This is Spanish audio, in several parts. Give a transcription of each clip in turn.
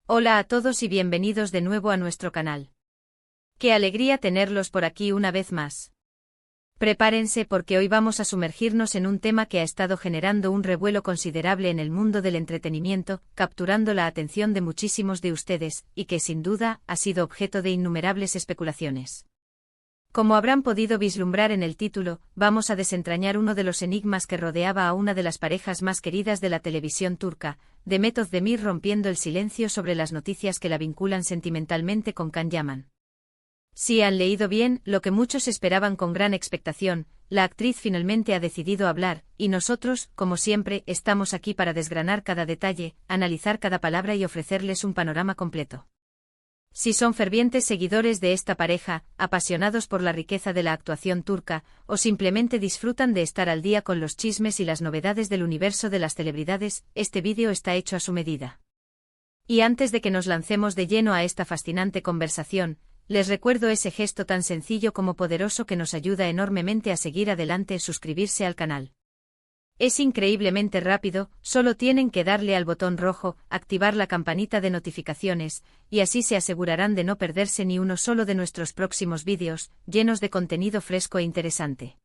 Hola a todos y bienvenidos de nuevo a nuestro canal. Qué alegría tenerlos por aquí una vez más. Prepárense porque hoy vamos a sumergirnos en un tema que ha estado generando un revuelo considerable en el mundo del entretenimiento, capturando la atención de muchísimos de ustedes, y que sin duda ha sido objeto de innumerables especulaciones. Como habrán podido vislumbrar en el título, vamos a desentrañar uno de los enigmas que rodeaba a una de las parejas más queridas de la televisión turca, Demet Özdemir, rompiendo el silencio sobre las noticias que la vinculan sentimentalmente con Can Yaman. Si han leído bien, lo que muchos esperaban con gran expectación, la actriz finalmente ha decidido hablar, y nosotros, como siempre, estamos aquí para desgranar cada detalle, analizar cada palabra y ofrecerles un panorama completo. Si son fervientes seguidores de esta pareja, apasionados por la riqueza de la actuación turca, o simplemente disfrutan de estar al día con los chismes y las novedades del universo de las celebridades, este vídeo está hecho a su medida. Y antes de que nos lancemos de lleno a esta fascinante conversación, les recuerdo ese gesto tan sencillo como poderoso que nos ayuda enormemente a seguir adelante: suscribirse al canal. Es increíblemente rápido, solo tienen que darle al botón rojo, activar la campanita de notificaciones, y así se asegurarán de no perderse ni uno solo de nuestros próximos vídeos, llenos de contenido fresco e interesante.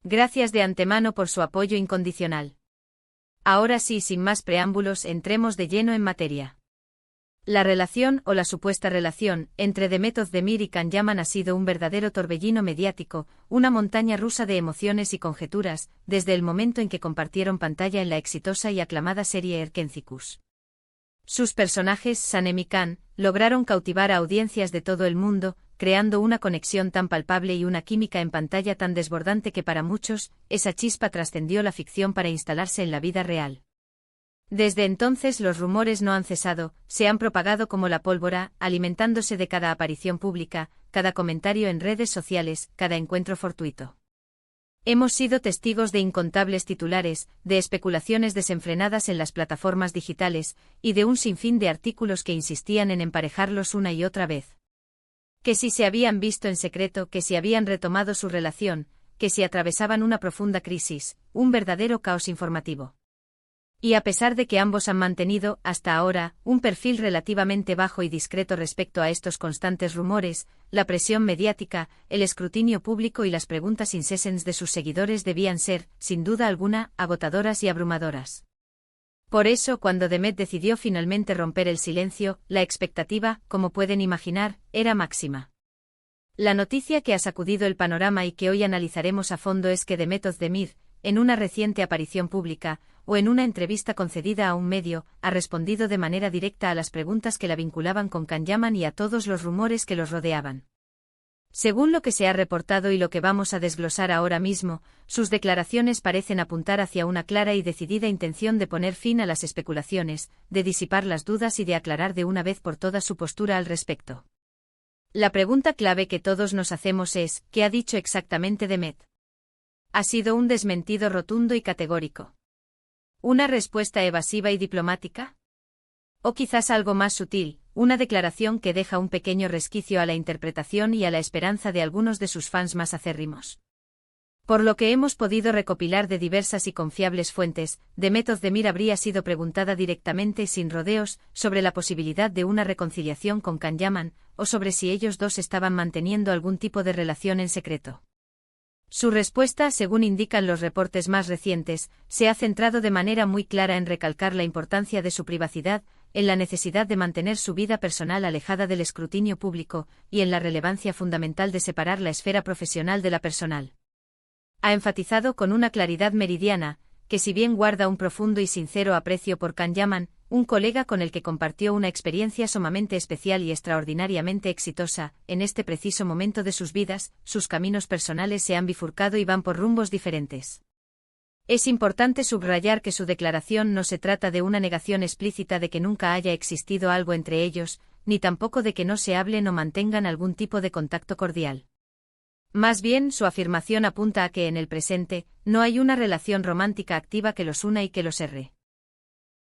Gracias de antemano por su apoyo incondicional. Ahora sí, sin más preámbulos, entremos de lleno en materia. La relación, o la supuesta relación, entre Demet Özdemir y Can Yaman ha sido un verdadero torbellino mediático, una montaña rusa de emociones y conjeturas, desde el momento en que compartieron pantalla en la exitosa y aclamada serie Erkencikus. Sus personajes, Sanem y Can, lograron cautivar a audiencias de todo el mundo, creando una conexión tan palpable y una química en pantalla tan desbordante que para muchos, esa chispa trascendió la ficción para instalarse en la vida real. Desde entonces los rumores no han cesado, se han propagado como la pólvora, alimentándose de cada aparición pública, cada comentario en redes sociales, cada encuentro fortuito. Hemos sido testigos de incontables titulares, de especulaciones desenfrenadas en las plataformas digitales, y de un sinfín de artículos que insistían en emparejarlos una y otra vez. Que si se habían visto en secreto, que si habían retomado su relación, que si atravesaban una profunda crisis, un verdadero caos informativo. Y a pesar de que ambos han mantenido, hasta ahora, un perfil relativamente bajo y discreto respecto a estos constantes rumores, la presión mediática, el escrutinio público y las preguntas incessantes de sus seguidores debían ser, sin duda alguna, agotadoras y abrumadoras. Por eso, cuando Demet decidió finalmente romper el silencio, la expectativa, como pueden imaginar, era máxima. La noticia que ha sacudido el panorama y que hoy analizaremos a fondo es que Demet Özdemir, en una reciente aparición pública, o en una entrevista concedida a un medio, ha respondido de manera directa a las preguntas que la vinculaban con Can Yaman y a todos los rumores que los rodeaban. Según lo que se ha reportado y lo que vamos a desglosar ahora mismo, sus declaraciones parecen apuntar hacia una clara y decidida intención de poner fin a las especulaciones, de disipar las dudas y de aclarar de una vez por todas su postura al respecto. La pregunta clave que todos nos hacemos es, ¿qué ha dicho exactamente Demet? ¿Ha sido un desmentido rotundo y categórico? ¿Una respuesta evasiva y diplomática? ¿O quizás algo más sutil, una declaración que deja un pequeño resquicio a la interpretación y a la esperanza de algunos de sus fans más acérrimos? Por lo que hemos podido recopilar de diversas y confiables fuentes, Demet Özdemir habría sido preguntada directamente y sin rodeos sobre la posibilidad de una reconciliación con Can Yaman, o sobre si ellos dos estaban manteniendo algún tipo de relación en secreto. Su respuesta, según indican los reportes más recientes, se ha centrado de manera muy clara en recalcar la importancia de su privacidad, en la necesidad de mantener su vida personal alejada del escrutinio público, y en la relevancia fundamental de separar la esfera profesional de la personal. Ha enfatizado con una claridad meridiana, que si bien guarda un profundo y sincero aprecio por Can Yaman, un colega con el que compartió una experiencia sumamente especial y extraordinariamente exitosa, en este preciso momento de sus vidas, sus caminos personales se han bifurcado y van por rumbos diferentes. Es importante subrayar que su declaración no se trata de una negación explícita de que nunca haya existido algo entre ellos, ni tampoco de que no se hablen o mantengan algún tipo de contacto cordial. Más bien, su afirmación apunta a que en el presente, no hay una relación romántica activa que los una y que los herre.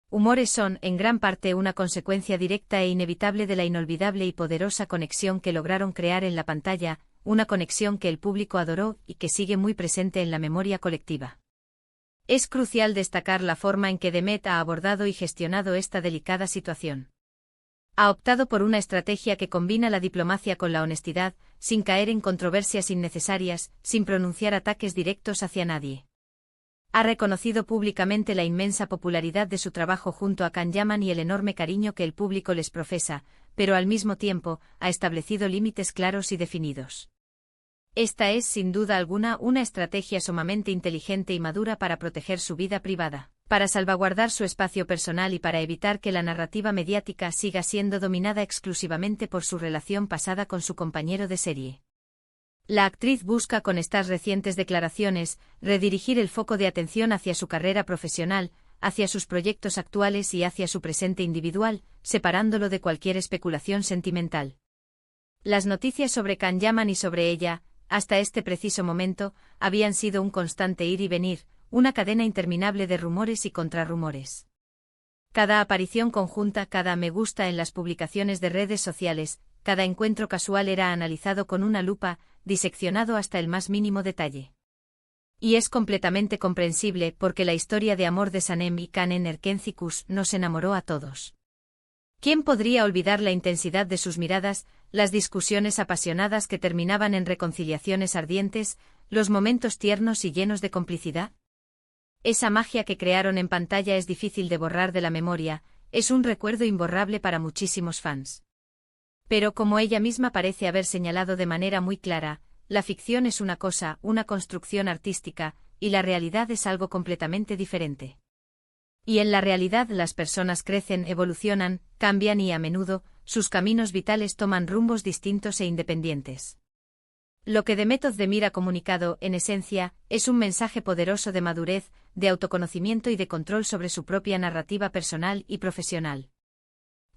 Humores son, en gran parte, una consecuencia directa e inevitable de la inolvidable y poderosa conexión que lograron crear en la pantalla, una conexión que el público adoró y que sigue muy presente en la memoria colectiva. Es crucial destacar la forma en que Demet ha abordado y gestionado esta delicada situación. Ha optado por una estrategia que combina la diplomacia con la honestidad, sin caer en controversias innecesarias, sin pronunciar ataques directos hacia nadie. Ha reconocido públicamente la inmensa popularidad de su trabajo junto a Can Yaman y el enorme cariño que el público les profesa, pero al mismo tiempo, ha establecido límites claros y definidos. Esta es, sin duda alguna, una estrategia sumamente inteligente y madura para proteger su vida privada, para salvaguardar su espacio personal y para evitar que la narrativa mediática siga siendo dominada exclusivamente por su relación pasada con su compañero de serie. La actriz busca con estas recientes declaraciones redirigir el foco de atención hacia su carrera profesional, hacia sus proyectos actuales y hacia su presente individual, separándolo de cualquier especulación sentimental. Las noticias sobre Can Yaman y sobre ella, hasta este preciso momento, habían sido un constante ir y venir, una cadena interminable de rumores y contrarrumores. Cada aparición conjunta, cada me gusta en las publicaciones de redes sociales, cada encuentro casual era analizado con una lupa, diseccionado hasta el más mínimo detalle. Y es completamente comprensible porque la historia de amor de Sanem y Kanen Erkencikus nos enamoró a todos. ¿Quién podría olvidar la intensidad de sus miradas, las discusiones apasionadas que terminaban en reconciliaciones ardientes, los momentos tiernos y llenos de complicidad? Esa magia que crearon en pantalla es difícil de borrar de la memoria, es un recuerdo imborrable para muchísimos fans. Pero como ella misma parece haber señalado de manera muy clara, la ficción es una cosa, una construcción artística, y la realidad es algo completamente diferente. Y en la realidad las personas crecen, evolucionan, cambian y a menudo, sus caminos vitales toman rumbos distintos e independientes. Lo que Demet Özdemir ha comunicado, en esencia, es un mensaje poderoso de madurez, de autoconocimiento y de control sobre su propia narrativa personal y profesional.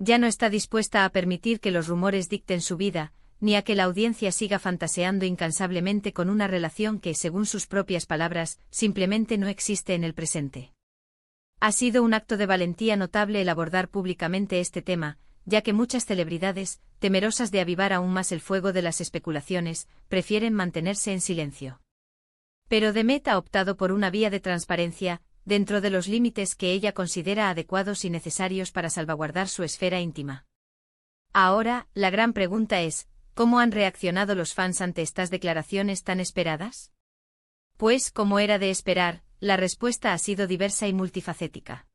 Ya no está dispuesta a permitir que los rumores dicten su vida, ni a que la audiencia siga fantaseando incansablemente con una relación que, según sus propias palabras, simplemente no existe en el presente. Ha sido un acto de valentía notable el abordar públicamente este tema, ya que muchas celebridades, temerosas de avivar aún más el fuego de las especulaciones, prefieren mantenerse en silencio. Pero Demet ha optado por una vía de transparencia, dentro de los límites que ella considera adecuados y necesarios para salvaguardar su esfera íntima. Ahora, la gran pregunta es, ¿cómo han reaccionado los fans ante estas declaraciones tan esperadas? Pues, como era de esperar, la respuesta ha sido diversa y multifacética.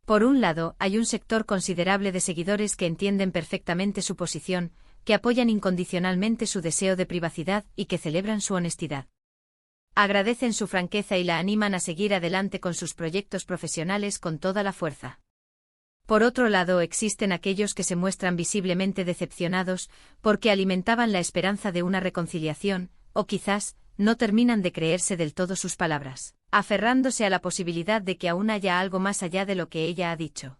Por un lado, hay un sector considerable de seguidores que entienden perfectamente su posición, que apoyan incondicionalmente su deseo de privacidad y que celebran su honestidad. Agradecen su franqueza y la animan a seguir adelante con sus proyectos profesionales con toda la fuerza. Por otro lado, existen aquellos que se muestran visiblemente decepcionados porque alimentaban la esperanza de una reconciliación, o quizás, no terminan de creerse del todo sus palabras, aferrándose a la posibilidad de que aún haya algo más allá de lo que ella ha dicho.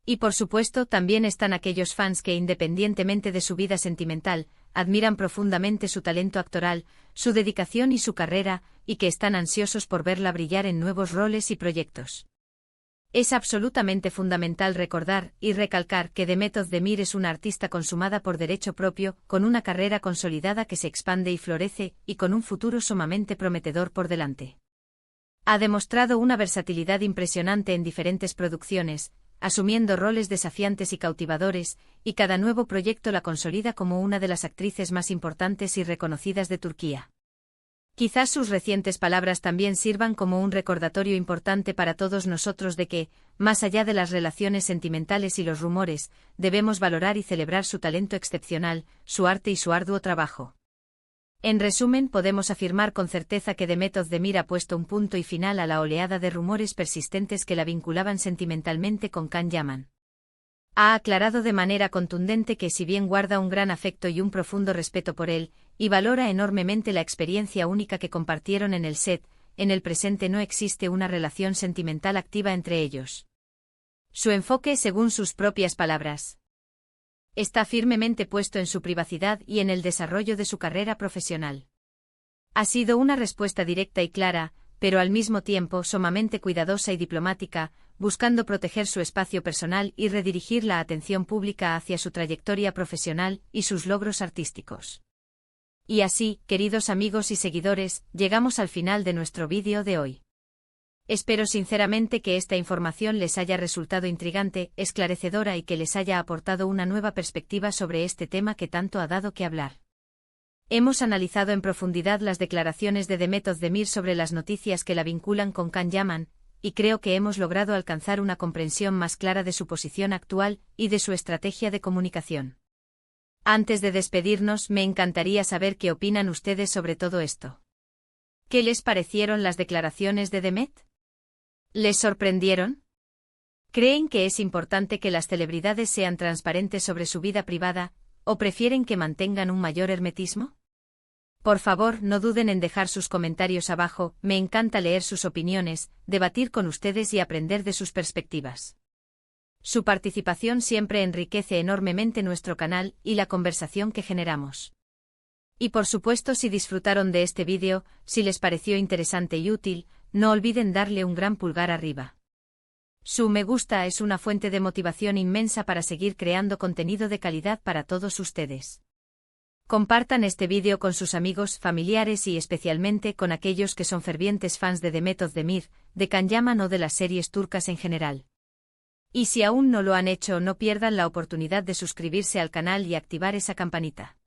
Y por supuesto también están aquellos fans que, independientemente de su vida sentimental, admiran profundamente su talento actoral, su dedicación y su carrera, y que están ansiosos por verla brillar en nuevos roles y proyectos. Es absolutamente fundamental recordar y recalcar que Demet Özdemir es una artista consumada por derecho propio, con una carrera consolidada que se expande y florece, y con un futuro sumamente prometedor por delante. Ha demostrado una versatilidad impresionante en diferentes producciones, asumiendo roles desafiantes y cautivadores, y cada nuevo proyecto la consolida como una de las actrices más importantes y reconocidas de Turquía. Quizás sus recientes palabras también sirvan como un recordatorio importante para todos nosotros de que, más allá de las relaciones sentimentales y los rumores, debemos valorar y celebrar su talento excepcional, su arte y su arduo trabajo. En resumen, podemos afirmar con certeza que Demet Özdemir ha puesto un punto y final a la oleada de rumores persistentes que la vinculaban sentimentalmente con Can Yaman. Ha aclarado de manera contundente que si bien guarda un gran afecto y un profundo respeto por él, y valora enormemente la experiencia única que compartieron en el set, en el presente no existe una relación sentimental activa entre ellos. Su enfoque, según sus propias palabras, está firmemente puesto en su privacidad y en el desarrollo de su carrera profesional. Ha sido una respuesta directa y clara, pero al mismo tiempo sumamente cuidadosa y diplomática, buscando proteger su espacio personal y redirigir la atención pública hacia su trayectoria profesional y sus logros artísticos. Y así, queridos amigos y seguidores, llegamos al final de nuestro vídeo de hoy. Espero sinceramente que esta información les haya resultado intrigante, esclarecedora y que les haya aportado una nueva perspectiva sobre este tema que tanto ha dado que hablar. Hemos analizado en profundidad las declaraciones de Demet Özdemir sobre las noticias que la vinculan con Can Yaman, y creo que hemos logrado alcanzar una comprensión más clara de su posición actual y de su estrategia de comunicación. Antes de despedirnos, me encantaría saber qué opinan ustedes sobre todo esto. ¿Qué les parecieron las declaraciones de Demet? ¿Les sorprendieron? ¿Creen que es importante que las celebridades sean transparentes sobre su vida privada, o prefieren que mantengan un mayor hermetismo? Por favor, no duden en dejar sus comentarios abajo, me encanta leer sus opiniones, debatir con ustedes y aprender de sus perspectivas. Su participación siempre enriquece enormemente nuestro canal y la conversación que generamos. Y por supuesto, si disfrutaron de este vídeo, si les pareció interesante y útil, no olviden darle un gran pulgar arriba. Su me gusta es una fuente de motivación inmensa para seguir creando contenido de calidad para todos ustedes. Compartan este vídeo con sus amigos, familiares y especialmente con aquellos que son fervientes fans de Demet Özdemir, de Can Yaman o de las series turcas en general. Y si aún no lo han hecho, no pierdan la oportunidad de suscribirse al canal y activar esa campanita.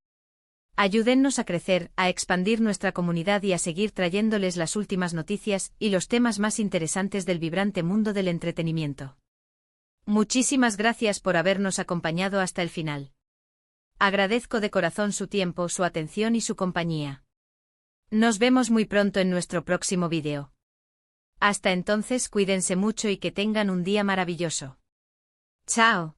Ayúdennos a crecer, a expandir nuestra comunidad y a seguir trayéndoles las últimas noticias y los temas más interesantes del vibrante mundo del entretenimiento. Muchísimas gracias por habernos acompañado hasta el final. Agradezco de corazón su tiempo, su atención y su compañía. Nos vemos muy pronto en nuestro próximo vídeo. Hasta entonces, cuídense mucho y que tengan un día maravilloso. ¡Chao!